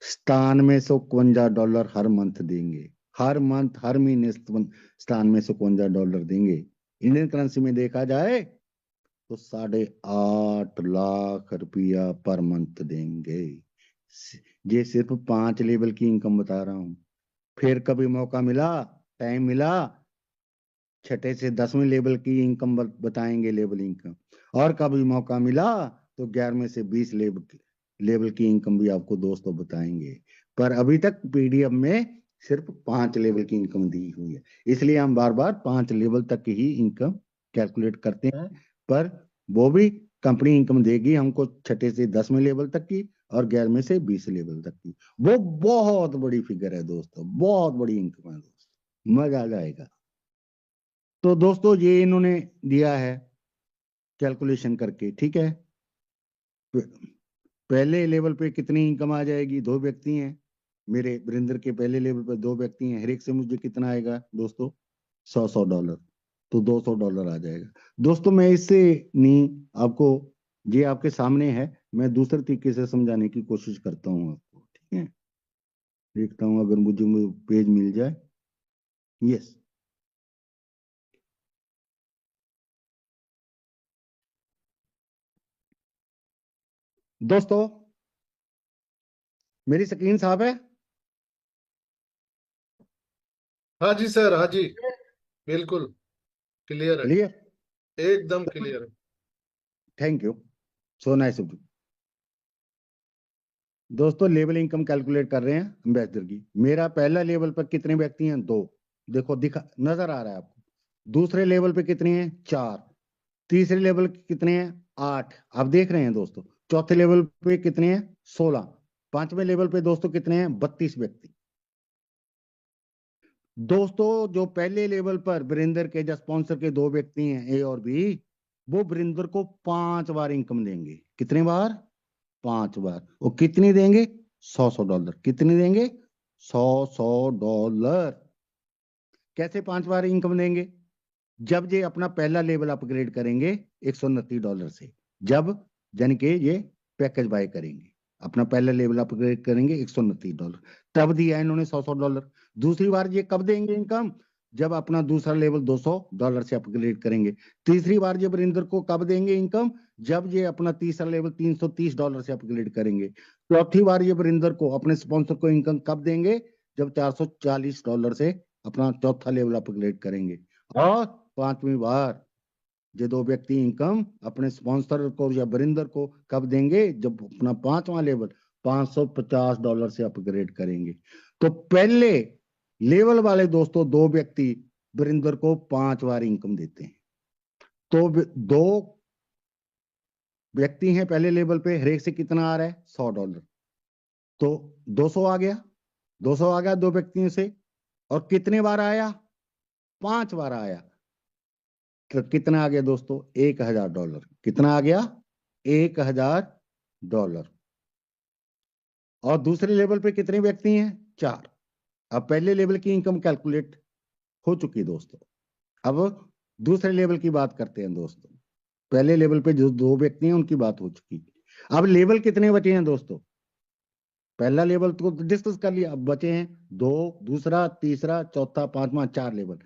A: $9751 हर मंथ देंगे। हर मंथ, हर महीने $9751 देंगे। इंडियन करेंसी में देखा जाए तो 8.5 लाख रुपया पर मंथ देंगे। ये सिर्फ 5 लेवल की इनकम बता रहा हूं। फिर कभी मौका मिला, टाइम मिला, छठे से 10वें लेवल की इनकम बताएंगे, लेवल इनकम। और कभी मौका मिला तो 11वें से 20 लेवल की इनकम भी आपको दोस्तों बताएंगे। पर अभी तक पीडीएफ में सिर्फ 5 लेवल की इनकम दी हुई है, इसलिए हम बार बार 5 लेवल तक ही इनकम कैलकुलेट करते हैं। पर वो भी कंपनी इनकम देगी हमको छठे से 10वें लेवल तक की और 11वें से 20 लेवल तक की। वो बहुत बड़ी फिगर है दोस्तों, बहुत बड़ी इनकम है दोस्तों, मजा आ जाएगा। तो दोस्तों ये इन्होंने दिया है कैलकुलेशन करके, ठीक है। पहले लेवल पे कितनी इनकम आ जाएगी? 2 व्यक्ति हैं मेरे वीरेंद्र के, पहले लेवल पे 2 व्यक्ति हैं, हर एक से मुझे कितना आएगा दोस्तों? $100। तो $200 आ जाएगा दोस्तों। मैं इससे नहीं, आपको ये आपके सामने है, मैं दूसरे तरीके से समझाने की कोशिश करता हूँ आपको, ठीक है। देखता हूँ अगर मुझे पेज मिल जाए। यस दोस्तों, मेरी स्क्रीन साफ है?
B: हाँ जी सर, हाँ जी, बिल्कुल क्लियर है,
A: क्लियर?
B: एकदम क्लियर है।
A: Thank you, so nice of you. दोस्तों लेवल इनकम कैलकुलेट कर रहे हैं एम्बेसडर की। मेरा पहला लेवल पर कितने व्यक्ति हैं? 2। देखो दिखा, नजर आ रहा है आपको। दूसरे लेवल पे कितने हैं? 4। तीसरे लेवल कितने हैं? 8। आप देख रहे हैं दोस्तों। चौथे लेवल पे कितने हैं? 16। 5वें लेवल पे दोस्तों कितने हैं? 32 व्यक्ति। दोस्तों जो पहले लेवल पर वीरेंद्र के या स्पॉन्सर के 2 व्यक्ति हैं, ए और बी, वो वीरेंद्र को 5 बार इनकम देंगे। कितने बार? 5 बार। वो कितनी देंगे? $100। कितनी देंगे? $100। कैसे 5 बार इनकम देंगे? जब ये अपना पहला लेवल अपग्रेड करेंगे $129 से, जब यानी कि ये पैकेज बाय करेंगे, अपना पहला लेवल अपग्रेड करेंगे $129, तब दिया इन्होंने $100। दूसरी बार ये कब देंगे इनकम? जब अपना दूसरा लेवल $200 से अपग्रेड करेंगे। तीसरी बार ये वीरेंद्र को कब देंगे इनकम? जब ये अपना तीसरा लेवल $330 से अपग्रेड करेंगे। चौथी बार ये वीरेंद्र को, अपने स्पॉन्सर को इनकम कब देंगे? जब $440 से अपना चौथा लेवल अपग्रेड करेंगे। और 5वीं बार ये 2 व्यक्ति इनकम अपने स्पॉन्सर को या वीरेंद्र को कब देंगे? जब अपना 5वां लेवल $550 से अपग्रेड करेंगे। तो पहले लेवल वाले दोस्तों 2 व्यक्ति वीरेंद्र को 5 बार इनकम देते हैं। तो 2 व्यक्ति हैं पहले लेवल पे, हर एक से कितना आ रहा है? $100। तो 200 आ गया, 200 आ गया 2 व्यक्तियों से। और कितने बार आया? 5 बार आया। तो कितना आ गया दोस्तों? $1000। कितना आ गया? $1000। और दूसरे लेवल पे कितने व्यक्ति हैं? 4। अब पहले लेवल की इनकम कैलकुलेट हो चुकी दोस्तों। अब दूसरे लेवल की बात करते हैं दोस्तों। पहले लेवल पे जो 2 व्यक्ति हैं उनकी बात हो चुकी। अब लेवल कितने बचे हैं दोस्तों? पहला लेवल तो डिस्कस कर लिया, अब बचे हैं 2, दूसरा, तीसरा, चौथा, 5वां, 4 लेवल।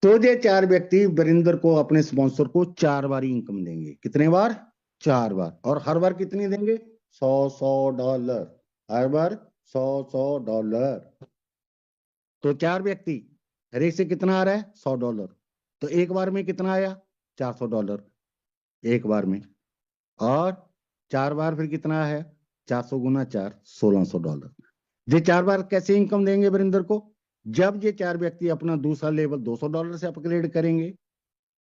A: तो ये 4 व्यक्ति वीरेंद्र को, अपने स्पॉन्सर को 4 बार इनकम देंगे। कितने बार? 4 बार। और हर बार कितनी देंगे? $100। हर बार $100। तो 4 व्यक्ति, हर एक से कितना आ रहा है $100। तो एक बार में कितना आया $400 एक बार में, और 4 बार फिर कितना है 400 गुना 4 $1600। ये 4 बार कैसे इनकम देंगे वीरेंद्र को? जब ये 4 व्यक्ति अपना दूसरा लेवल $200 से अपग्रेड करेंगे,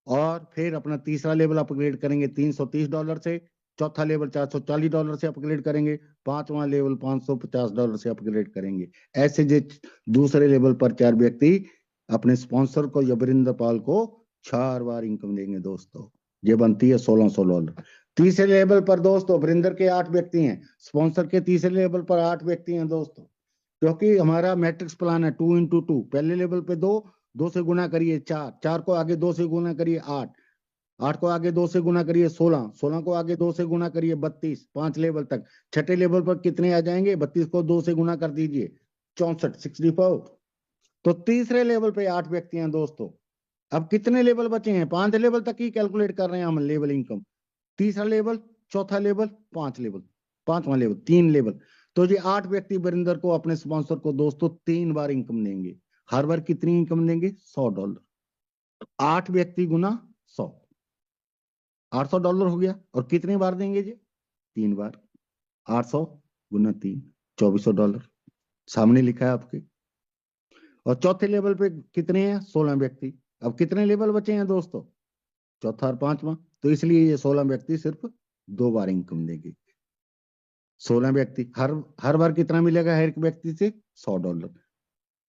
A: और फिर अपना तीसरा लेवल अपग्रेड करेंगे $330 से, चौथा लेवल $440 से अपग्रेड करेंगे, पांचवा लेवल $550 से अपग्रेड करेंगे। ऐसे जो दूसरे लेवल पर 4 व्यक्ति अपने स्पॉन्सर को या वीरेंद्र पाल को 4 बार इनकम देंगे दोस्तों। ये बनती है $1600। तीसरे लेवल पर दोस्तों वीरेंद्र के 8 व्यक्ति हैं, स्पॉन्सर के तीसरे लेवल पर 8 व्यक्ति हैं दोस्तों, क्योंकि हमारा मैट्रिक्स प्लान है 2x2। पहले लेवल पे 2 से गुना करिए 4, 4 को आगे 2 से गुना करिए 8, 8 को आगे 2 से गुना करिए 16, 16 को आगे 2 से गुना करिए 32, 5 लेवल तक। छठे लेवल पर कितने आ जाएंगे? 32 को 2 से गुना कर दीजिए 64, 64। तो तीसरे लेवल पे 8 व्यक्ति हैं दोस्तों। अब कितने लेवल बचे हैं? 5 लेवल तक ही कैलकुलेट कर रहे हैं हम लेवल इनकम। तीसरा लेवल, चौथा लेवल, 5 लेवल, 5वां लेवल, 3 लेवल। तो ये 8 व्यक्ति वीरेंद्र को अपने स्पॉन्सर को दोस्तों 3 बार इनकम देंगे। हर बार कितनी इनकम देंगे? $100। 8 व्यक्ति गुना 100, $800 हो गया। और कितने बार देंगे ये? 3 बार। 800 गुना 3, $2400 सामने लिखा है आपके। और चौथे लेवल पे कितने हैं? 16 व्यक्ति। अब कितने लेवल बचे हैं दोस्तों? चौथा और 5वां। तो इसलिए ये 16 व्यक्ति सिर्फ 2 बार इनकम देंगे। 16 व्यक्ति, हर बार कितना मिलेगा? हर एक व्यक्ति से $100।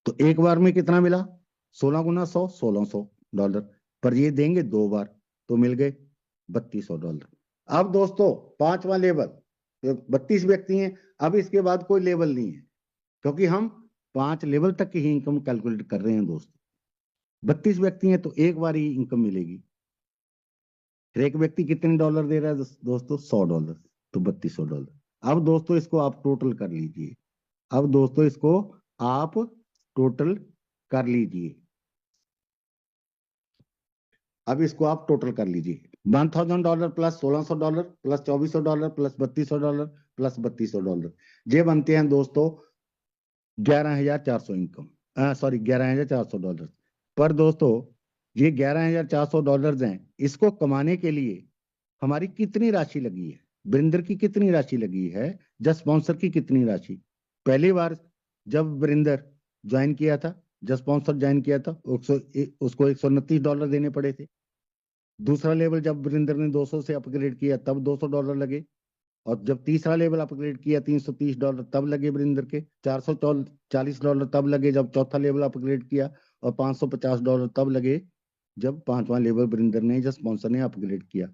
A: तो एक बार में कितना मिला? 16 गुना 100, $1600। पर ये देंगे 2 बार, तो मिल गए $3200। अब दोस्तों 5वां लेवल, 32 व्यक्ति हैं। अब इसके बाद कोई लेवल नहीं है, क्योंकि हम 5 लेवल तक की ही इनकम कैलकुलेट कर रहे हैं दोस्तों। 32 व्यक्ति हैं तो एक बार ही इनकम मिलेगी। फिर एक व्यक्ति कितने डॉलर दे रहा है दोस्तों? $100। तो $3200। अब दोस्तों इसको आप टोटल कर लीजिए। अब दोस्तों इसको आप टोटल कर लीजिए। अब इसको आप टोटल कर लीजिए। $1000 प्लस $1600 प्लस $2400 प्लस $3200 प्लस $3200, ये बनते हैं दोस्तों 11400 इनकम। सॉरी, $11400। पर दोस्तों ये $11400 हैं, इसको कमाने के लिए हमारी कितनी राशि लगी है? वीरेंद्र की कितनी राशि लगी है? जब स्पॉन्सर की कितनी राशि? पहली बार जब वीरेंद्र ज्वाइन किया था, जब स्पॉन्सर ज्वाइन किया था, उसको $129 देने पड़े थे। दूसरा लेवल जब वीरेंद्र ने 200 से अपग्रेड किया तब $200 लगे। और जब तीसरा लेवल अपग्रेड किया $330 तब लगे वीरेंद्र के। $440 तब लगे जब चौथा लेवल अपग्रेड किया। और $550 तब लगे जब 5वां लेवल वीरेंद्र ने, जब स्पॉन्सर ने अपग्रेड किया।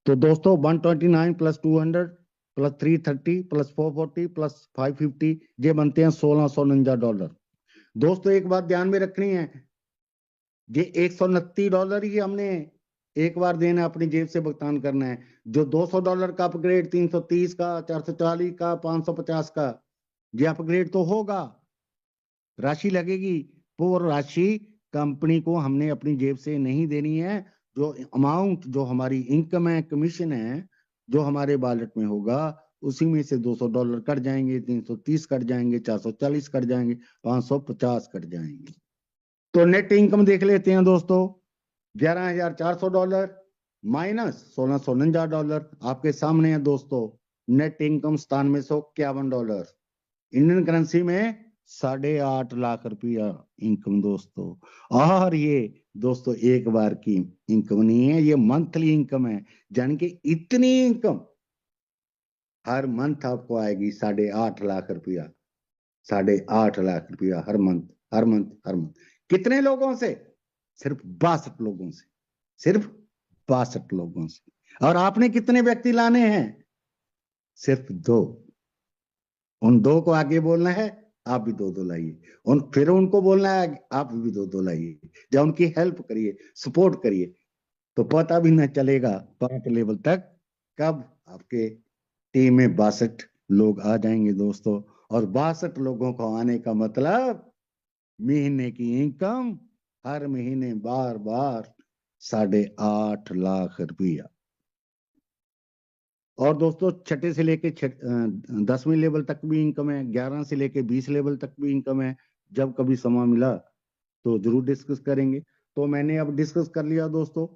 A: तो दोस्तों 129 प्लस 200 प्लस 330 प्लस 440 प्लस 550, ये बनते हैं $1649। दोस्तों एक बात ध्यान में रखनी है, ये $129 ही हमने एक बार देना, अपनी जेब से भुगतान करना है। जो $200 का अपग्रेड, 330 का, 440 का, 550 का, ये अपग्रेड तो होगा, राशि लगेगी। वो राशि कंपनी को हमने अपनी जेब से नहीं देनी है। जो अमाउंट, जो हमारी इनकम है, कमीशन है, जो हमारे वॉलेट में होगा, उसी में से $200 कट जाएंगे, 330 कट जाएंगे, 440 कट जाएंगे, 550 कट जाएंगे। तो नेट इनकम देख लेते हैं दोस्तों। $11400 माइनस $1649 आपके सामने है दोस्तों। Net income $9751। इंडियन करेंसी में 8.5 लाख रुपया इनकम दोस्तों। और ये दोस्तों एक बार की इनकम नहीं है, ये मंथली इनकम है। यानी कि इतनी इनकम हर मंथ आपको आएगी 8.5 लाख रुपया। 8.5 लाख रुपया हर मंथ, हर मंथ, हर मंथ। कितने लोगों से? सिर्फ 62 लोगों से, सिर्फ 62 लोगों से। और आपने कितने व्यक्ति लाने हैं? सिर्फ 2। उन 2 को आगे बोलना है, आप भी 2-2 लाइए। फिर उनको बोलना है, आप भी 2-2 लाइए। या उनकी हेल्प करिए, सपोर्ट करिए। तो पता भी न चलेगा 5 लेवल तक कब आपके टीम में 62 लोग आ जाएंगे दोस्तों। और 62 लोगों को आने का मतलब महीने की इनकम हर महीने बार बार 8.5 लाख रुपया। और दोस्तों छठे से लेके 10वीं लेवल तक भी इनकम है, 11 से लेके 20 लेवल तक भी इनकम है। जब कभी समय मिला तो जरूर डिस्कस करेंगे। तो मैंने अब डिस्कस कर लिया दोस्तों,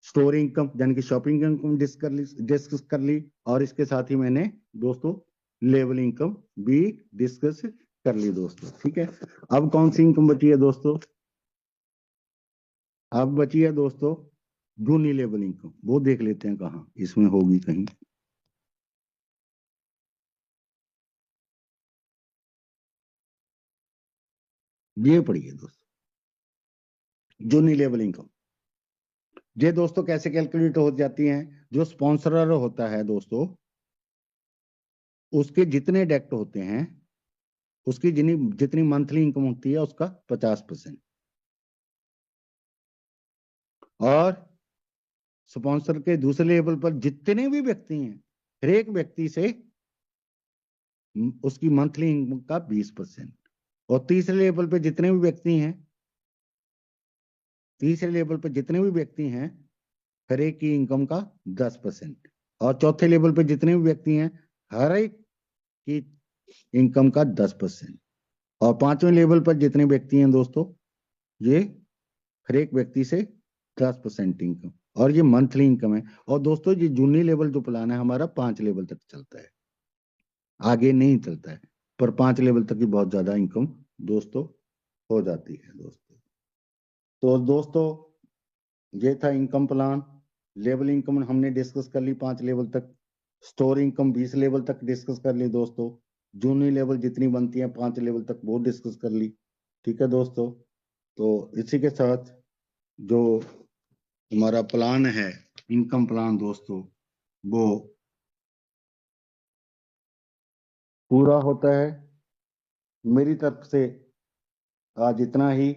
A: स्टोर इनकम यानी कि शॉपिंग इनकम डिस्कस कर ली, और इसके साथ ही मैंने दोस्तों लेवल इनकम भी डिस्कस कर ली दोस्तों। ठीक है, अब कौन सी इनकम बची है दोस्तों? अब बची है दोस्तों जूनी लेवल इनकम। वो देख लेते हैं कहाँ इसमें होगी कहीं। ये पढ़िए दोस्तों, जूनी लेवल इनकम। ये दोस्तों कैसे कैलकुलेट हो जाती हैं? जो स्पॉन्सरर होता है दोस्तों, उसके जितने डेक्ट होते हैं, उसकी जितनी जितनी मंथली इनकम होती है उसका 50%, और स्पॉन्सर के दूसरे लेवल पर जितने भी व्यक्ति हैं, हर एक व्यक्ति से उसकी मंथली इनकम का 20%, और तीसरे लेवल पे जितने भी व्यक्ति हैं, तीसरे लेवल पे जितने भी व्यक्ति हैं, हर एक की इनकम का 10%, और चौथे लेवल पे जितने भी व्यक्ति हैं, हर एक की इनकम का 10%, और पांचवें लेवल पर जितने व्यक्ति हैं दोस्तों, ये हर एक व्यक्ति से 10% इनकम, और ये मंथली इनकम है। और दोस्तों ये जूनी लेवल जो प्लान है हमारा 5 लेवल तक चलता है, आगे नहीं चलता है, पर 5 लेवल तक की बहुत ज्यादा इनकम दोस्तों हो जाती है दोस्तों। तो दोस्तों ये था इनकम प्लान। लेवल इनकम हमने डिस्कस कर ली 5 लेवल तक, स्टोर इनकम 20 लेवल तक डिस्कस कर ली दोस्तों, जूनी लेवल जितनी बनती है 5 लेवल तक वो डिस्कस कर ली। ठीक है दोस्तों, तो इसी के साथ जो हमारा प्लान है इनकम प्लान दोस्तों, वो पूरा होता है। मेरी तरफ से आज इतना ही।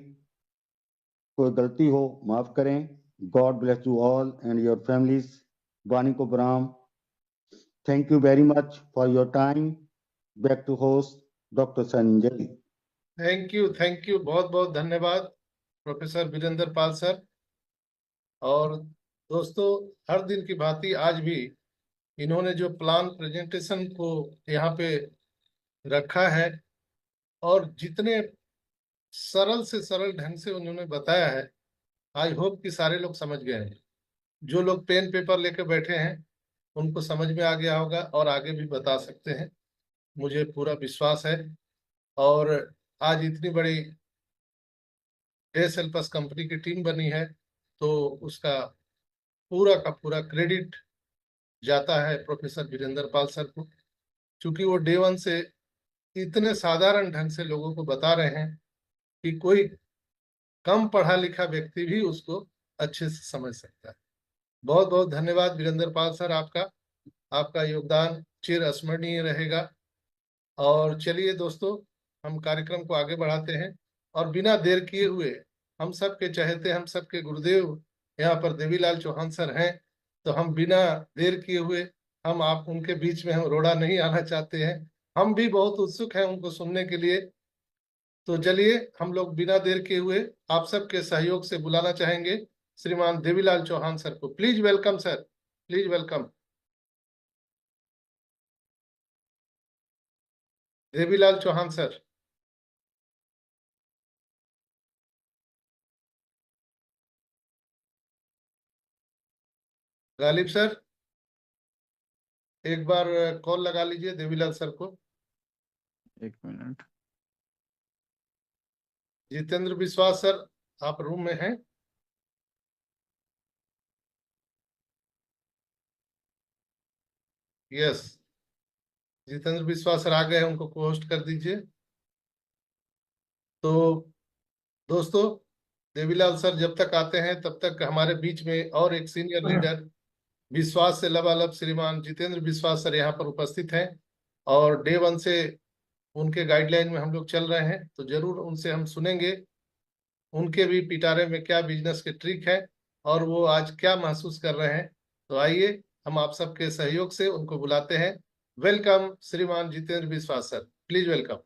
A: कोई गलती हो माफ करें। God bless you all and your families. Vani को प्रणाम। Thank you very much for your time. Back to host doctor Sanjay.
B: Thank you, बहुत बहुत धन्यवाद प्रोफेसर वीरेंद्र पाल सर। और दोस्तों, हर दिन की भांति आज भी इन्होंने जो प्लान प्रेजेंटेशन को यहाँ पे रखा है, और जितने सरल से सरल ढंग से उन्होंने बताया है, आई होप कि सारे लोग समझ गए हैं। जो लोग पेन पेपर लेके बैठे हैं उनको समझ में आ गया होगा और आगे भी बता सकते हैं, मुझे पूरा विश्वास है। और आज इतनी बड़ी एसएल प्लस कंपनी की टीम बनी है, तो उसका पूरा का पूरा क्रेडिट जाता है प्रोफेसर वीरेंद्र पाल सर को, क्योंकि वो डे वन से इतने साधारण ढंग से लोगों को बता रहे हैं कि कोई कम पढ़ा लिखा व्यक्ति भी उसको अच्छे से समझ सकता है। बहुत बहुत धन्यवाद वीरेंद्र पाल सर, आपका आपका योगदान चिर स्मरणीय रहेगा। और चलिए दोस्तों, हम कार्यक्रम को आगे बढ़ाते हैं, और बिना देर किए हुए, हम सब के चहेते, हम सब के गुरुदेव यहाँ पर देवीलाल चौहान सर हैं, तो हम बिना देर किए हुए, हम आप उनके बीच में हम रोड़ा नहीं आना चाहते हैं। हम भी बहुत उत्सुक हैं उनको सुनने के लिए। तो चलिए, हम लोग बिना देर किए हुए आप सबके सहयोग से बुलाना चाहेंगे श्रीमान देवीलाल चौहान सर को। Please welcome sir, please welcome Devilal Chauhan sir. Ghalib sir, एक बार कॉल लगा लीजिए देवीलाल सर को।
C: एक मिनट।
B: जितेंद्र विश्वास सर, आप रूम में हैं? यस, जितेंद्र विश्वास सर आ गए हैं, उनको को होस्ट कर दीजिए। तो दोस्तों, देवीलाल सर जब तक आते हैं तब तक हमारे बीच में और एक सीनियर लीडर, विश्वास से लबालब श्रीमान जितेंद्र विश्वास सर यहाँ पर उपस्थित हैं, और डे वन से उनके गाइडलाइन में हम लोग चल रहे हैं, तो जरूर उनसे हम सुनेंगे उनके भी पिटारे में क्या बिजनेस के ट्रिक है, और वो आज क्या महसूस कर रहे हैं। तो आइए, हम आप सबके सहयोग से उनको बुलाते हैं। वेलकम श्रीमान जितेंद्र विश्वास सर, प्लीज वेलकम।